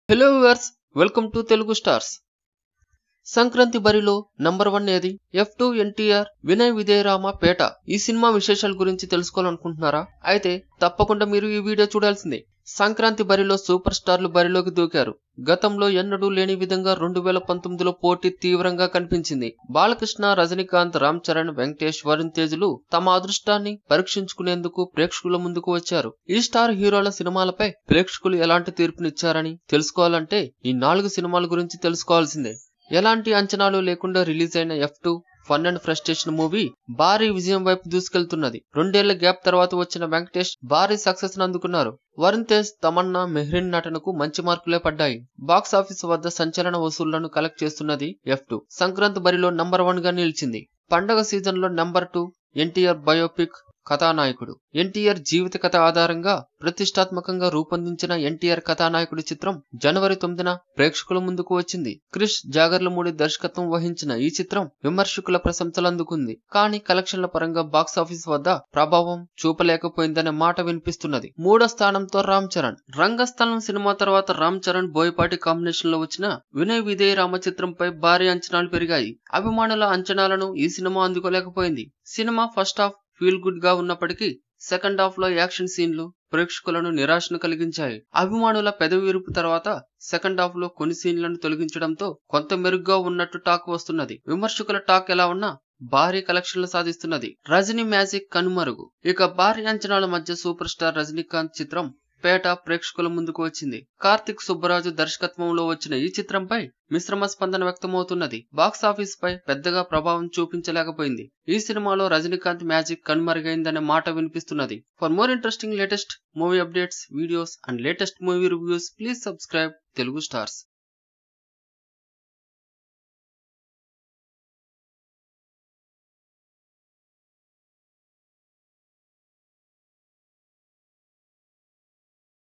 Hello viewers, welcome to Telugu stars. Sankranti బరిలో number 1 ఏది? F2 NTR Vinay Vijayarama పేట. ఈ సినిమా విశేషాల గురించి తెలుసుకోవాలనుకుంటున్నారా? అయితే తప్పకుండా మీరు ఈ వీడియో చూడాల్సిందే. సంక్రాంతి బరిలో సూపర్ స్టార్లు బరిలోకి దూకారు. గతంలో ఎన్నడూ లేని విధంగా 2019లో పోటీ తీవ్రంగా కనిపించింది. బాలకృష్ణ, రజనీకాంత్, రామ్ చరణ్, వెంకటేష్, వరుణ్ తేజులు తమ అదృష్టాన్ని పరీక్షించుకునేందుకు ప్రేక్షకుల ముందుకు వచ్చారు. ఈ స్టార్ హీరోల సినిమాలపై ప్రేక్షకులు ఎలాంటి తీర్పునిచ్చారని తెలుసుకోవాలంటే ఈ 4 సినిమాల గురించి తెలుసుకోవాల్సిందే. ఎలాంటి అంచనాలు లేకుండా రిలీజ్ అయిన F2 fun and frustration movie భారీ విజయం వైపు దూసుకెళ్తున్నది. 2 ఏళ్ల గ్యాప్ తర్వాత వచ్చిన వెంకటేష్ భారీ సక్సెస్ అందుకున్నారు. వరుణ్ తేజ్, తమన్నా, మెహ్రీన్ నటనకు మంచి మార్కులే పడ్డాయి. బాక్స్ ఆఫీస్ వద్ద సంచలన వసూళ్లను కలెక్ట్ చేస్తున్నది F2. సంక్రాంతి బరిలో నంబర్ 1 గా నిలిచింది. పండగ సీజన్ లో నంబర్ 2 ఎన్టీఆర్ బయోపిక్ కథానాయకుడు. ఎన్టీఆర్ జీవిత కథ ఆధారంగా ప్రతిష్టాత్మకంగా రూపొందించిన ఎన్టీఆర్ కథానాయకుడి చిత్రం జనవరి 9న ప్రేక్షకుల ముందుకు వచ్చింది. క్రిష్ జాగర్లమూడి దర్శకత్వం వహించిన ఈ చిత్రం విమర్శకుల ప్రశంసలు అందుకుంది. కానీ కలెక్షన్ల పరంగా బాక్సాఫీస్ వద్ద ప్రభావం చూపలేకపోయిందనే మాట వినిపిస్తున్నది. 3వ స్థానంతో రామ్ చరణ్. రంగస్థలం సినిమా తర్వాత రామ్ చరణ్, బోయపాటి కాంబినేషన్ లో వచ్చిన వినయ్ విజయరామ చిత్రంపై భారీ అంచనాలు పెరిగాయి. అభిమానుల అంచనాలను ఈ సినిమా అందుకోలేకపోయింది. Cinema first half feel good గా ఉన్నప్పటికీ సెకండ్ హాఫ్ లో యాక్షన్ సీన్లు ప్రేక్షకులను నిరాశను కలిగించాయి. అభిమానుల పెదవి విరుపు తర్వాత సెకండ్ హాఫ్ లో కొన్ని సీన్లను తొలగించడంతో కొంత మెరుగ్గా ఉన్నట్టు టాక్ వస్తున్నది. విమర్శకుల టాక్ ఎలా ఉన్నా భారీ కలెక్షన్లు సాధిస్తున్నది. రజనీ మ్యాజిక్ కనుమరుగు. ఇక భారీ అంచనాల మధ్య సూపర్ స్టార్ రజనీకాంత్ చిత్రం పేట ప్రేక్షకుల ముందుకు వచ్చింది. కార్తిక్ సుబ్బరాజు దర్శకత్వంలో వచ్చిన ఈ చిత్రంపై మిశ్రమ స్పందన వ్యక్తమవుతున్నది. బాక్స్ ఆఫీస్ పై పెద్దగా ప్రభావం చూపించలేకపోయింది. ఈ సినిమాలో రజనీకాంత్ మ్యాజిక్ కనుమరుగైందనే మాట వినిపిస్తున్నది. For more interesting latest movie updates, videos and latest movie reviews, please subscribe Telugu stars.